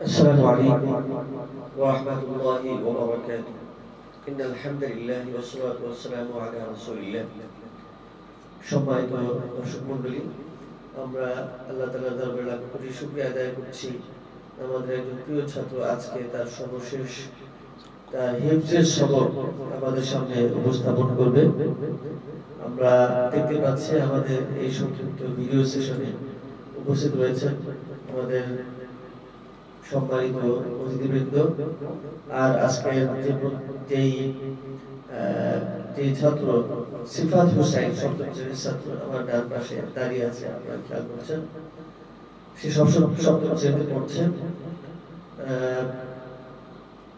السلام عليكم ورحمة الله وبركاته. إن الحمد لله والصلاة والسلام على رسول الله. সম্মানিত দর্শক মণ্ডলী, আমরা আল্লাহ তাআলার দরবারে লাখ কোটি শুকরিয়া আদায় করছি। আমাদের একজন প্রিয় ছাত্র আজকে তার সর্বশেষ তার হিফজের সবক আমাদের সামনে উপস্থাপন করবে। আমরা দেখতে পাচ্ছি আমাদের এই সংক্ষিপ্ত ভিডিও সেশনে উপস্থিত রয়েছেন আমাদের সম্মানিত অতিথিবৃন্দ। আর আজকে যে ছাত্র সিফাত হোসেন, সপ্তম শ্রেণীর ছাত্র, আমার ডান পাশে দাঁড়িয়ে আছে, আপনারা খেয়াল করছেন, সে সপ্তম শ্রেণীতে পড়ছে।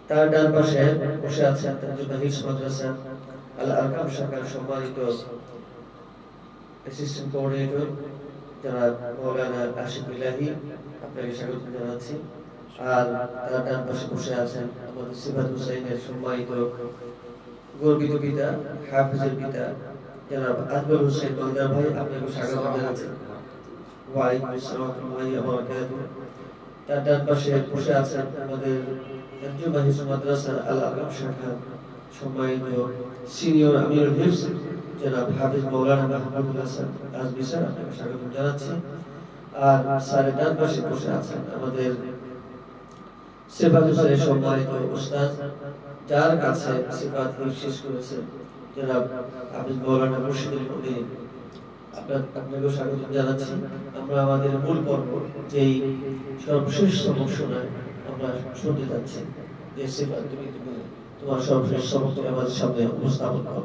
তার ডান পাশে বসে আছেন তাজুদ্দিন হিফজ মাদ্রাসা আল আরকাম শাখার সম্মানিত অ্যাসিস্ট্যান্ট কোঅর্ডিনেটর জনাব মাওলানা আশিক ইলাহি, আপনাকে স্বাগত জানাচ্ছি। আর তার ডান পাশে বসে আছেন আমাদের সিফাত হোসেনের সম্মানিত গর্বিত পিতা, হাফিজের পিতা জনাব আকবর হোসেন দলদার ভাই, আপনাকে স্বাগত জানাচ্ছি। ওয়ালাইকুম আসসালাম ওয়া রাহমাতুল্লাহি ওয়া বারাকাতুহু। তার ডান পাশে বসে আছেন আমাদের তাজুদ্দিন হিফজ মাদ্রাসা আল আরকাম শাখার সম্মানিত সিনিয়র আমিরুল হিফজ জনাব হাফিজ মাওলানা মাহমুদুল হাসান আজমি স্যার, আপনাকে স্বাগত জানাচ্ছি। আর স্যারের ডান পাশে বসে আছেন আমাদের সিফাত হোসেনের সম্মানিত উস্তাদ, যার কাছে সিফাত হিফজ শেষ করেছে জনাব হাফিজ মাওলানা মুর্শিদুল মুমিনিন, আপনাকে স্বাগত জানাচ্ছি। আমরা আমাদের মূল পর্ব, যেই সর্বশেষ সবক শোনায় আমরা শুনতে যাচ্ছি, যে সিফাত তুমি তোমার সর্বশেষ সবক আমাদের সামনে উপস্থাপন করো।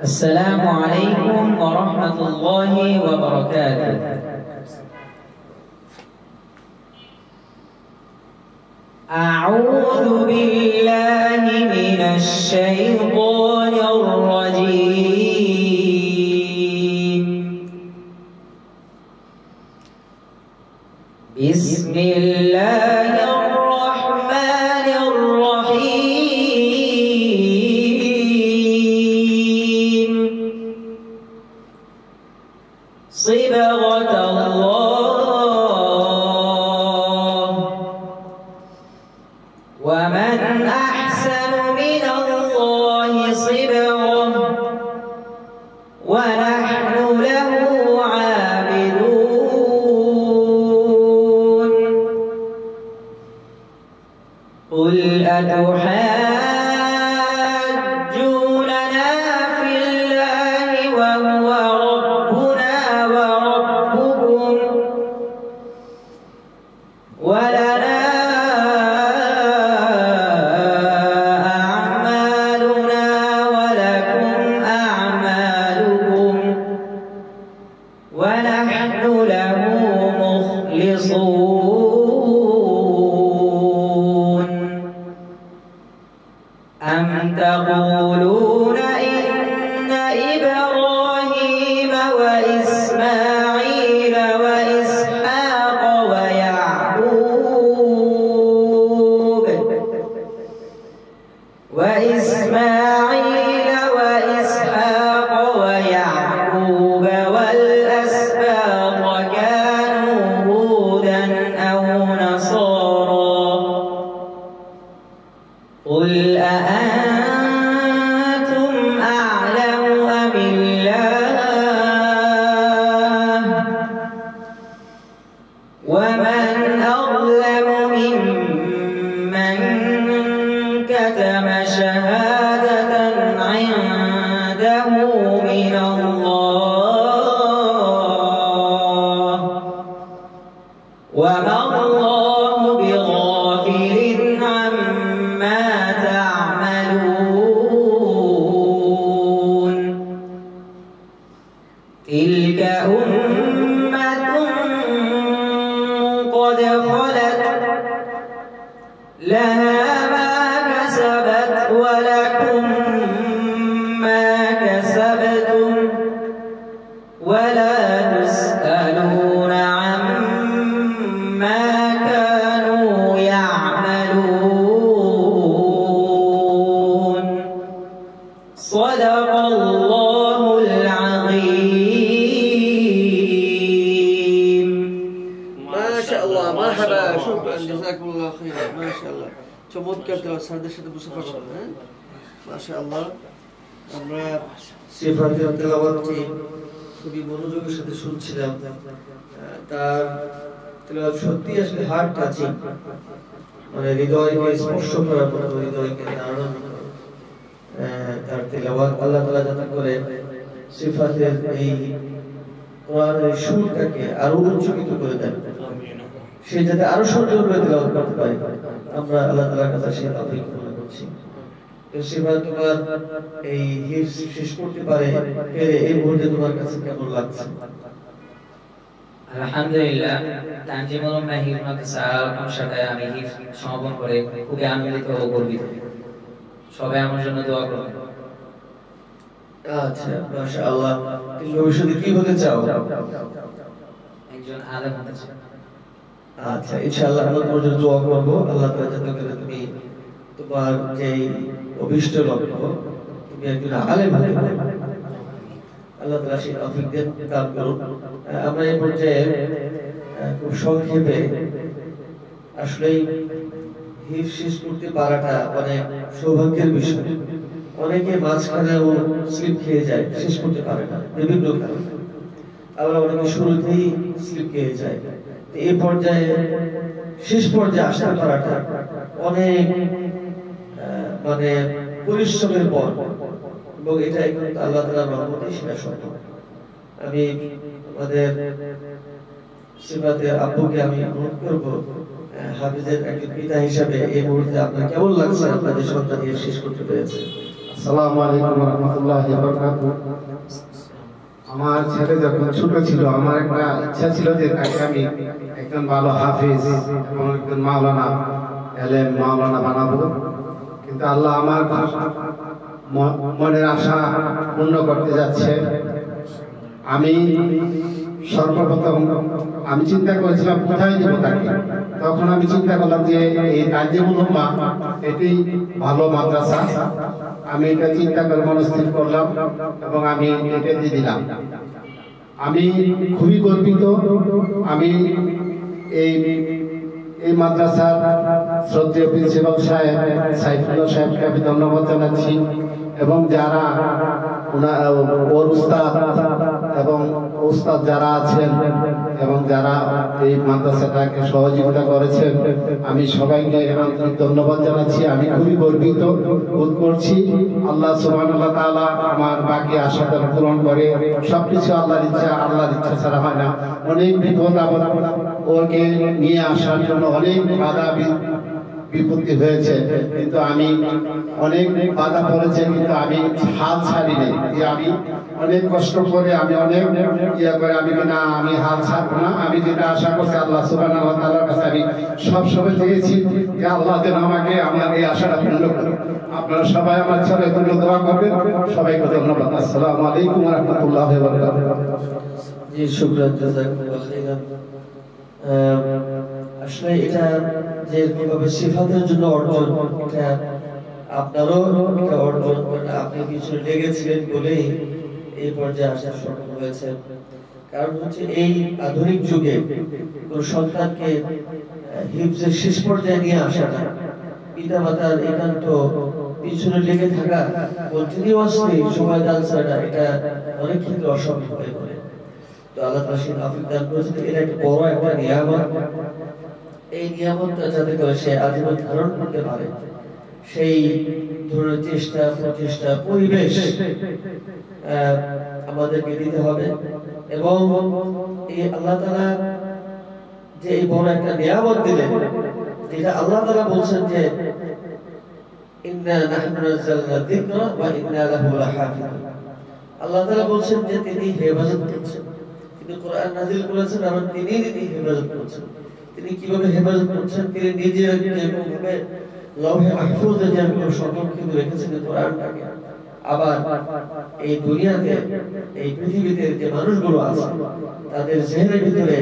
السلام عليكم ورحمة الله وبركاته. أعوذ بالله من الشيطان الرجيم. بسم الله الرحمن الرحيم. صبغة الله، ومن أحسن من الله صبغة، ونحن له عابدون. قل أتحاجوننا في الله وهو ربنا وربكم، ولنا أعمالنا ولكم أعمالكم، ونحن له مخلصون. أم تقولون إن إبراهيم وإسماعيل وإسحاق ويعقوب والأسباط كانوا هودا أو نصارى؟ قل أأنتم أعلم أم الله؟ ومن أظلم ممن كتم شهادة عنده من الله، وما الله بغافل عما تعملون. تلك أمة قد خلت، لها ما كسبت ولكم ما كسبتم، ولا تسألون عما كانوا يعملون. صدق الله العظيم. ما شاء আল্লাহ মারহাবা শুকরান জাযাকুল্লাহ খাইরান মাশাআল্লাহ চমৎকার তেলাওয়াত স্যারদের সাথে মুসাফা করুন হ্যাঁ মাশাআল্লাহ আমরা সিফাতের তেলাওয়াতটি খুবই মনোযোগের সাথে শুনছিলাম তার তেলাওয়াত সত্যি আসলে হার্ট টাচিং মানে হৃদয়কে স্পর্শ করার মতো হৃদয়কে নাড়ানোর মতো তার তেলাওয়াত আল্লাহ তাআলা যাতে করে সিফাতের এই কোরআনের সুরটাকে আরো উচ্চকিত করে দেন সে যাতে আরো সুন্দর করে তেলাওয়াত করতে পারে আমরা আল্লাহ তাআলার কাছে সেই তৌফিক কামনা করছি সিফাত তোমার এই হিফজ শেষ করতে পারে এই মুহূর্তে তোমার কাছে কেমন লাগছে আলহামদুলিল্লাহ তানজিমুল মাহির মাদ্রাসা সাথে আমি হিফজ সমাপন করে খুবই আনন্দিত ও গর্বিত সবাই আমার জন্য দোয়া করবেন আচ্ছা মাশাআল্লাহ তুমি ভবিষ্যতে কি হতে চাও একজন আলেম হতে চাই আচ্ছা ইনশাআল্লাহ আমরা তোমার জন্য দোয়া করব আল্লাহ তাআলা যাতে করে তুমি তোমার যে অভিষ্ট লক্ষ্য তুমি একজন আলেম হতে পারো আল্লাহ তাআলা সেই তৌফিক দেন দান করুন আমরা এই পর্যায়ে খুব সংক্ষেপে আসলে হিফজ শেষ করতে পারাটা অনেক সৌভাগ্যের বিষয় অনেকে মাঝখানেও স্লিপ খেয়ে যায় শেষ করতে পারে না বিভিন্ন কারণে আবার অনেকে শুরুতেই স্লিপ খেয়ে যায় তো এই পর্যায়ে শেষ পর্যায়ে আসতে পারাটা অনেক মানে পরিশ্রমের পর এবং এটা কিন্তু আল্লাহ তাআলার রহমতেই সেটা সম্ভব আমি আমাদের সিফাতের আব্বুকে আমি অনুরোধ করব হাফিজের একজন পিতা হিসাবে এই মুহূর্তে আপনার কেমন লাগছে আপনাদের সন্তান শেষ করতে পেরেছে আসসালামু আলাইকুম ওয়া রাহমাতুল্লাহি ওয়া বারাকাতুহু আমার ছেলে যখন ছোট ছিল আমার একটা ইচ্ছা ছিল যে তাকে আমি একজন ভালো হাফেজ এবং একজন মাওলানা এলেম মাওলানা বানাবো কিন্তু আল্লাহ আমার মনের আশা পূর্ণ করতে যাচ্ছে আমি সর্বপ্রথম আমি চিন্তা করেছিলাম কোথায় দেব তাকে তখন আমি চিন্তা করলাম যে এই তানজিমুল উম্মাহ এটি ভালো মাদ্রাসা আমি এটা চিন্তা করে মনস্থির করলাম এবং আমি এটা দিয়ে দিলাম আমি খুবই গর্বিত আমি এই মাদ্রাসার শ্রদ্ধেয় প্রিন্সিপাল সাহেব সাইফুল্লাহ সাহেবকে আমি ধন্যবাদ জানাচ্ছি এবং যারা ওর উস্তাদ এবং উস্তাদ যারা আছেন এবং যারা এই মাদ্রাসাটাকে সহযোগিতা করেছেন আমি সবাইকে আন্তরিক ধন্যবাদ জানাচ্ছি আমি খুবই গর্বিত বোধ করছি আল্লাহ সুবহানাহু ওয়া তাআলা আমার বাকি আশাটা পূরণ করে সবকিছু আল্লাহর ইচ্ছা ছাড়া হয় না অনেক বিপদ আপদ ওকে নিয়ে আসার জন্য অনেক বাধা বিপত্তি হয়েছে কিন্তু আমি অনেক বাধা পড়েছে কিন্তু আমি হাল ছাড়ি নাই যে আমি অনেক কষ্ট করে আমি অনেক করে আমি না আমি হাল ছাড়বো না আমি যেটা আশা করছি আল্লাহ সুবহানাহু ওয়া তাআলার কাছে আমি সব সময় চেয়েছি যে আল্লাহ যেন আমাকে আমার এই আশাটা পূর্ণ করে আপনারা সবাই আমার ছেলের জন্য দোয়া করবেন সবাইকে ধন্যবাদ আসসালামু আলাইকুম ওয়া রাহমাতুল্লাহি ওয়া বারাকাতুহু জি শুকরান জাযাকুল্লাহ খাইরান আসলে এটা যে কিভাবে সিফাতের জন্য অর্জন এটা আপনারও এটা অর্জন আপনি কিছু লেগেছিলেন বলেই এই পর্যায়ে আসা সম্ভব হয়েছে কারণ হচ্ছে এই আধুনিক যুগে কোন সন্তানকে হিফজের শেষ পর্যায়ে নিয়ে আসাটা পিতামাতার একান্ত পিছনে লেগে থাকা কন্টিনিউয়াসলি সময় দান ছাড়া এটা অনেক ক্ষেত্রে অসম্ভব হয়ে পড়ে তো আল্লাহ তাআলা সেই তৌফিক দান করেছেন এটা একটা বড় একটা নিয়ামত এই নিয়ামতটা যাতে করে সে আজীবন ধারণ করতে পারে সেই ধরনের চেষ্টা প্রচেষ্টা পরিবেশ আমাদেরকে দিতে হবে এবং এই আল্লাহ তাআলা যে এই বড় একটা নিয়ামত দিলেন যেটা আল্লাহ তাআলা বলছেন যে ইন্না নাহনু নাযালনা যিকরা ওয়া ইন্না লাহু লাহাফিজুন আল্লাহ তাআলা বলছেন যে তিনি হেফাজত করছেন তিনি কোরআন নাযিল করেছেন এবং তিনি হেফাজত করছেন তিনি কিভাবে হেফাজত করছেন তিনি নিজে যেভাবে লৌহে মাহফুজে যেভাবে সংরক্ষিত রেখেছেন কোরআনটাকে আবার এই দুনিয়াতে এই পৃথিবীতে যে মানুষগুলো আছে তাদের জেহেনের ভিতরে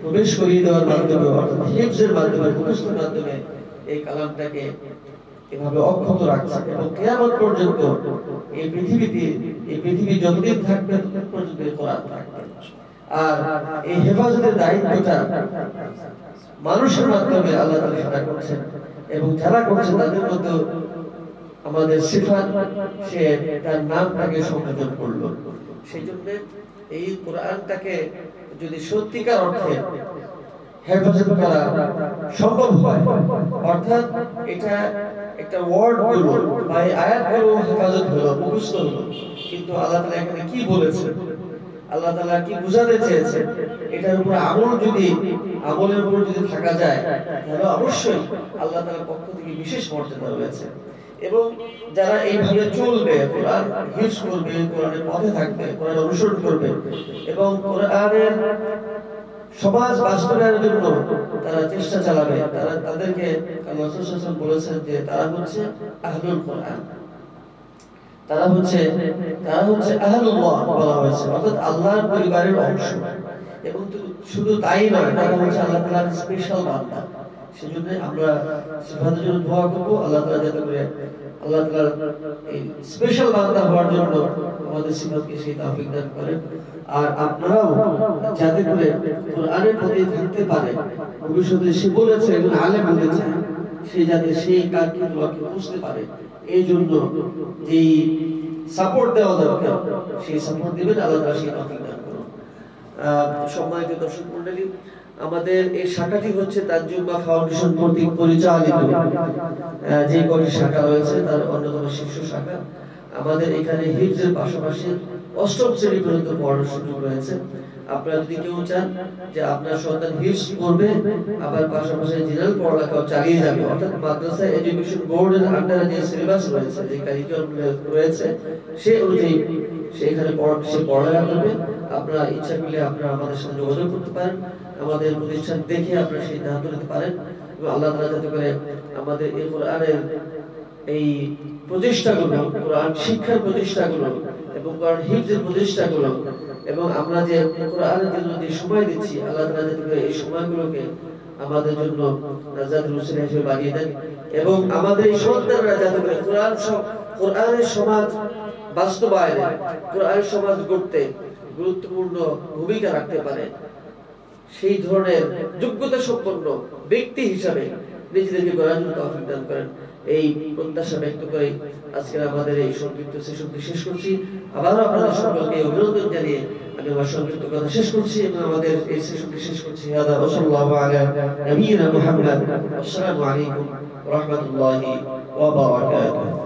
প্রবেশ করিয়ে দেওয়ার মাধ্যমে অর্থাৎ হিফজের মাধ্যমে মুখস্থের মাধ্যমে এই কালামটাকে এভাবে অক্ষত রাখছে এবং কিয়ামত পর্যন্ত এই পৃথিবী যতদিন থাকবে ততদিন পর্যন্ত কোরআন থাকবে আর এই হেফাজতের দায়িত্বটা মানুষের মাধ্যমে আল্লাহ তাআলা সেটা করছেন, এবং যারা করছেন তাদের মধ্যে আমাদের সিফাত, সে তার নামটাকে সংযোজন করলো। সেই জন্য এই কোরআনটাকে যদি সত্যিকার অর্থে হেফাজত করা সম্ভব হয়, অর্থাৎ এটা একটা ওয়ার্ড গুলো বা আয়াতগুলো হেফাজত হলো, মুখস্থ হলো, কিন্তু আল্লাহ তাআলা এখানে কি বলেছেন, আল্লাহ তাআলা কি বুঝাতে চেয়েছেন, এটার উপর আমলের উপর যদি থাকা যায়, তাহলে অবশ্যই আল্লাহ তাআলার পক্ষ থেকে বিশেষ মর্যাদা রয়েছে। এবং যারা এইভাবে চলবে, কোরআন হিফজ করবে, কোরআনের পথে থাকবে, কোরআন অনুসরণ করবে এবং কোরআনের সমাজ বাস্তবায়নের জন্য তারা চেষ্টা চালাবে, তাদেরকে আল্লাহ রাসূল সাল্লাল্লাহু আলাইহি ওয়াসাল্লাম বলেছেন যে তারা হচ্ছে আহলুল কোরআন, তারা হচ্ছে আহলুল্লাহ বলা হয়েছে, অর্থাৎ আল্লাহর পরিবারের অংশ। এবং শুধু তাই নয়, তারা হচ্ছে আল্লাহ তাআলার স্পেশাল বান্দা। সেজন্য আমরা সিফাতের জন্য দোয়া করব, আল্লাহ তাআলা যাতে করে আল্লাহ তাআলার এই স্পেশাল বান্দা হওয়ার জন্য আমাদের সিফাতকে সেই তৌফিক দান করেন। আর আপনারাও যাতে করে কোরআনের প্রতি থাকতে পারে, ভবিষ্যতে সে বলেছে একজন আলেম হতে চায়, সে যাতে সেই কাজগুলোকে বুঝতে পারে, এই জন্য যেই সাপোর্ট দেওয়া দরকার সেই সাপোর্ট দিবেন, আল্লাহ তাআলা সেই তৌফিক দান করুন। সম্মানিত দর্শক মণ্ডলী, আমাদের এই শাখাটি হচ্ছে তানজুমা ফাউন্ডেশন কর্তৃক পরিচালিত যে কয়টি শাখা রয়েছে তার অন্যতম শীর্ষ শাখা। আমাদের এখানে হিফজের পাশাপাশি অষ্টম শ্রেণী পর্যন্ত পড়ার সুযোগ রয়েছে। আপনারা যদি কেউ চান যে আপনার সন্তান হিফজ করবে আবার পাশাপাশি জেনারেল পড়ালেখাও চালিয়ে যাবে, অর্থাৎ মাদ্রাসা এডুকেশন বোর্ডের আন্ডারে যে সিলেবাস রয়েছে, যে কারিকুলাম রয়েছে, সেই অনুযায়ী সেখানে পড়ালেখা করবে, আপনারা ইচ্ছা করলে আপনারা আমাদের সাথে যোগাযোগ করতে পারেন, আমাদের প্রতিষ্ঠান দেখে আপনারা সিদ্ধান্ত নিতে পারেন। এবং আল্লাহ তাআলা যাতে করে আমাদের এই কোরআনের এই প্রচেষ্টাগুলো, কোরআন শিক্ষার প্রচেষ্টাগুলো এবং কোরআন হিফজের প্রচেষ্টাগুলো এবং আমরা যে কোরআনের জন্য যে সময় দিচ্ছি, আল্লাহ তাআলা যাতে করে এই সময়গুলোকে আমাদের জন্য নাজাতের উসিলা হিসেবে বানিয়ে দেন, এবং আমাদের এই সন্তানরা যাতে করে কোরআনের সমাজ বাস্তবায়নে, কোরআনের সমাজ গড়তে গুরুত্বপূর্ণ ভূমিকা রাখতে পারে, সেই ধরনের যোগ্যতা সম্পন্ন ব্যক্তি হিসাবে নিজেদেরকে গড়ার জন্য তৌফিক দান করেন। এই প্রত্যাশা ব্যক্ত করে আজকে আমাদের এই সংক্ষিপ্ত সেশনটি শেষ করছি। আবারও আপনাদের সকলকে অভিনন্দন জানিয়ে আমি আমার সংক্ষিপ্ত কথা শেষ করছি এবং আমাদের এই সেশনটি শেষ করছি। হাদা ওয়াসাল্লাহু আলা নবিয়িনা মুহাম্মদ। আসসালামু আলাইকুম ওয়া রাহমাতুল্লাহি ওয়া বারাকাতুহু।